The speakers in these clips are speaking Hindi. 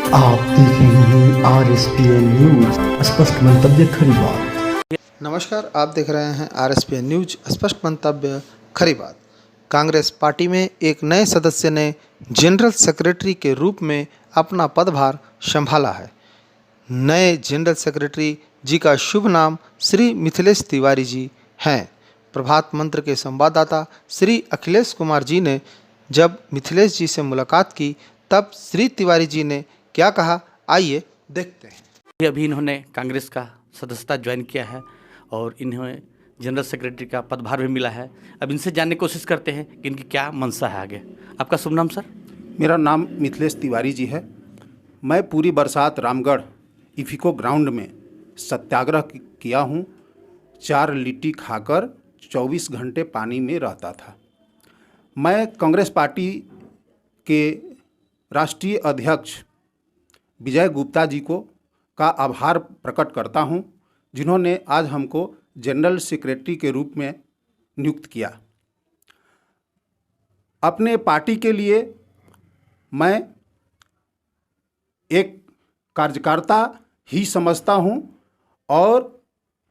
आप देख रहे हैं RSPN न्यूज स्पष्ट मंतव्य खरी बात। नमस्कार, आप देख रहे हैं RSPN न्यूज स्पष्ट मंतव्य खरी बात। कांग्रेस पार्टी में एक नए सदस्य ने जनरल सेक्रेटरी के रूप में अपना पदभार संभाला है। नए जनरल सेक्रेटरी जी का शुभ नाम श्री मिथिलेश तिवारी जी हैं। प्रभात मंत्र के संवाददाता श्री अखिलेश कुमार जी ने जब मिथिलेश जी से मुलाकात की तब श्री तिवारी जी ने क्या कहा, आइए देखते हैं। अभी इन्होंने कांग्रेस का सदस्यता ज्वाइन किया है और इन्हें जनरल सेक्रेटरी का पदभार भी मिला है। अब इनसे जानने की कोशिश करते हैं कि इनकी क्या मंशा है आगे। आपका शुभ नाम सर? मेरा नाम मिथिलेश तिवारी जी है। मैं पूरी बरसात रामगढ़ इफिको ग्राउंड में सत्याग्रह किया हूँ। 4 लिट्टी खाकर 24 घंटे पानी में रहता था। मैं कांग्रेस पार्टी के राष्ट्रीय अध्यक्ष विजय गुप्ता जी का आभार प्रकट करता हूं, जिन्होंने आज हमको जनरल सेक्रेटरी के रूप में नियुक्त किया। अपने पार्टी के लिए मैं एक कार्यकर्ता ही समझता हूं और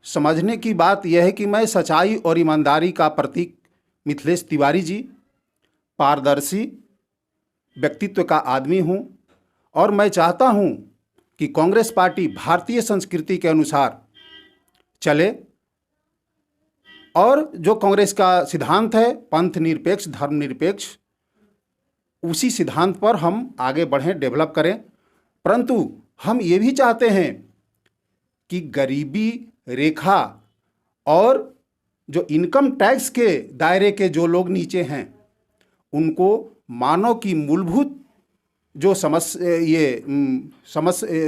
समझने की बात यह है कि मैं सच्चाई और ईमानदारी का प्रतीक मिथिलेश तिवारी जी, पारदर्शी व्यक्तित्व का आदमी हूं और मैं चाहता हूं कि कांग्रेस पार्टी भारतीय संस्कृति के अनुसार चले और जो कांग्रेस का सिद्धांत है पंथ निरपेक्ष, धर्मनिरपेक्ष, उसी सिद्धांत पर हम आगे बढ़ें, डेवलप करें। परंतु हम ये भी चाहते हैं कि गरीबी रेखा और जो इनकम टैक्स के दायरे के जो लोग नीचे हैं उनको मानव की मूलभूत जो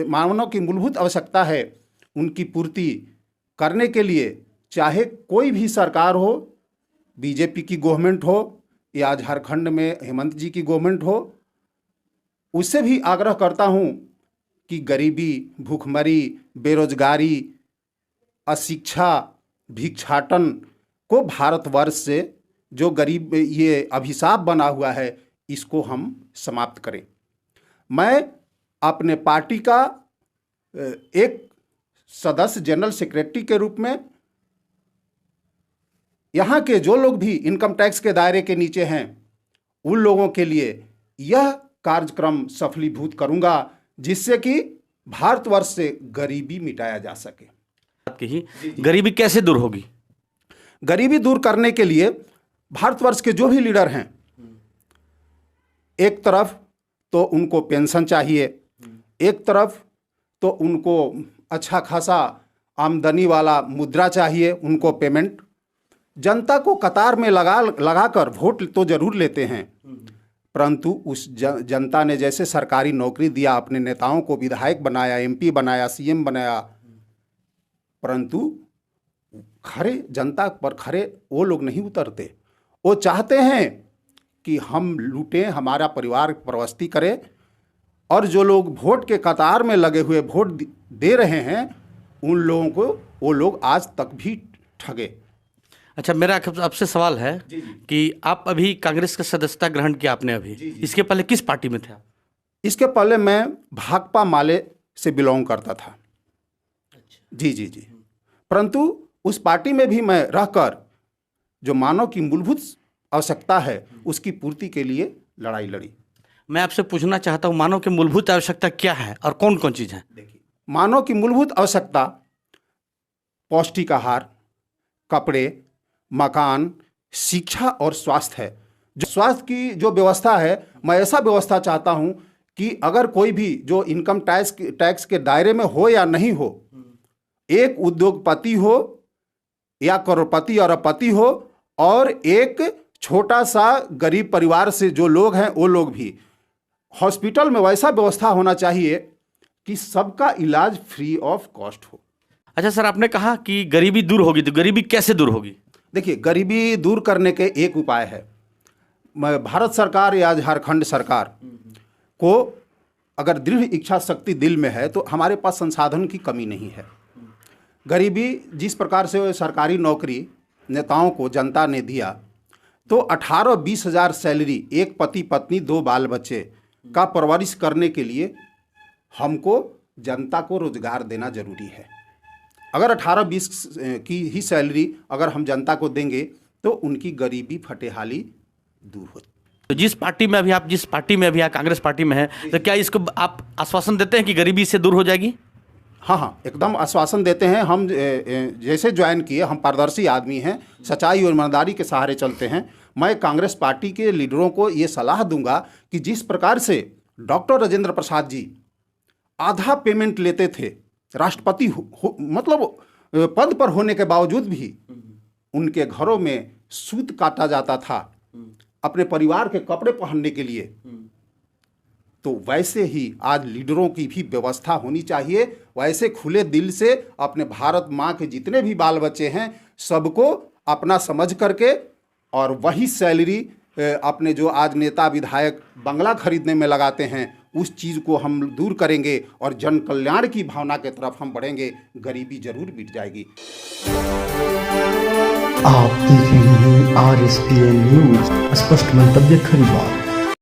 मानव की मूलभूत आवश्यकता है उनकी पूर्ति करने के लिए, चाहे कोई भी सरकार हो, बीजेपी की गवर्नमेंट हो या झारखंड में हेमंत जी की गवर्नमेंट हो, उससे भी आग्रह करता हूं कि गरीबी, भूखमरी, बेरोजगारी, अशिक्षा, भिक्षाटन को भारतवर्ष से जो गरीब ये अभिशाप बना हुआ है इसको हम समाप्त करें। मैं अपने पार्टी का एक सदस्य जनरल सेक्रेटरी के रूप में यहाँ के जो लोग भी इनकम टैक्स के दायरे के नीचे हैं उन लोगों के लिए यह कार्यक्रम सफलीभूत करूँगा जिससे कि भारतवर्ष से गरीबी मिटाया जा सके। गरीबी कैसे दूर होगी? गरीबी दूर करने के लिए भारतवर्ष के जो भी लीडर हैं, एक तरफ तो उनको पेंशन चाहिए, एक तरफ तो उनको अच्छा खासा आमदनी वाला मुद्रा चाहिए, उनको पेमेंट। जनता को कतार में लगाकर वोट तो जरूर लेते हैं, परंतु उस जनता ने जैसे सरकारी नौकरी दिया, अपने नेताओं को विधायक बनाया, MP बनाया, CM बनाया, परंतु खरे जनता पर खरे वो लोग नहीं उतरते। वो चाहते हैं कि हम लूटें, हमारा परिवार प्रवस्ती करे, और जो लोग वोट के कतार में लगे हुए वोट दे रहे हैं उन लोगों को वो लोग आज तक भी ठगे। अच्छा, मेरा आपसे सवाल है कि आप अभी कांग्रेस का सदस्यता ग्रहण किया आपने अभी, इसके पहले किस पार्टी में थे आप? इसके पहले मैं भाकपा माले से बिलोंग करता था। जी। परंतु उस पार्टी में भी मैं रहकर जो मानव की मूलभूत आवश्यकता है उसकी पूर्ति के लिए लड़ाई लड़ी। मैं आपसे पूछना चाहता हूँ, मानव की मूलभूत आवश्यकता क्या है और कौन कौन चीज़ है? देखिए, मानव की मूलभूत आवश्यकता पौष्टिक आहार, कपड़े, मकान, शिक्षा और स्वास्थ्य है। जो स्वास्थ्य की जो व्यवस्था है, मैं ऐसा व्यवस्था चाहता हूँ कि अगर कोई भी जो इनकम टैक्स के दायरे में हो या नहीं हो, एक उद्योगपति हो या करोड़पति और अरबपति हो और एक छोटा सा गरीब परिवार से जो लोग हैं वो लोग भी, हॉस्पिटल में वैसा व्यवस्था होना चाहिए कि सबका इलाज फ्री ऑफ कॉस्ट हो। अच्छा सर, आपने कहा कि गरीबी दूर होगी, तो गरीबी कैसे दूर होगी? देखिए, गरीबी दूर करने के एक उपाय है। भारत सरकार या झारखंड सरकार को अगर दृढ़ इच्छा शक्ति दिल में है तो हमारे पास संसाधन की कमी नहीं है। गरीबी जिस प्रकार से सरकारी नौकरी नेताओं को जनता ने दिया, तो 18-20 हज़ार सैलरी, एक पति पत्नी 2 बाल बच्चे का परवरिश करने के लिए हमको जनता को रोजगार देना जरूरी है। अगर 18-20 की ही सैलरी अगर हम जनता को देंगे तो उनकी गरीबी फटेहाली दूर हो। तो जिस पार्टी में अभी आप कांग्रेस पार्टी में हैं, तो क्या इसको आप आश्वासन देते हैं कि गरीबी से दूर हो जाएगी? हाँ, एकदम आश्वासन देते हैं। हम जैसे ज्वाइन किए, हम पारदर्शी आदमी हैं, सच्चाई और ईमानदारी के सहारे चलते हैं। मैं कांग्रेस पार्टी के लीडरों को ये सलाह दूंगा कि जिस प्रकार से डॉक्टर राजेंद्र प्रसाद जी आधा पेमेंट लेते थे, राष्ट्रपति मतलब पद पर होने के बावजूद भी उनके घरों में सूत काटा जाता था अपने परिवार के कपड़े पहनने के लिए, तो वैसे ही आज लीडरों की भी व्यवस्था होनी चाहिए। वैसे खुले दिल से अपने भारत माँ के जितने भी बाल बच्चे हैं सबको अपना समझ करके और वही सैलरी अपने जो आज नेता विधायक बंगला खरीदने में लगाते हैं, उस चीज़ को हम दूर करेंगे और जन कल्याण की भावना की तरफ हम बढ़ेंगे, गरीबी जरूर मिट जाएगी। आप देख रहे हैं RSPN न्यूज, स्पष्ट मंतव्य खरी बात।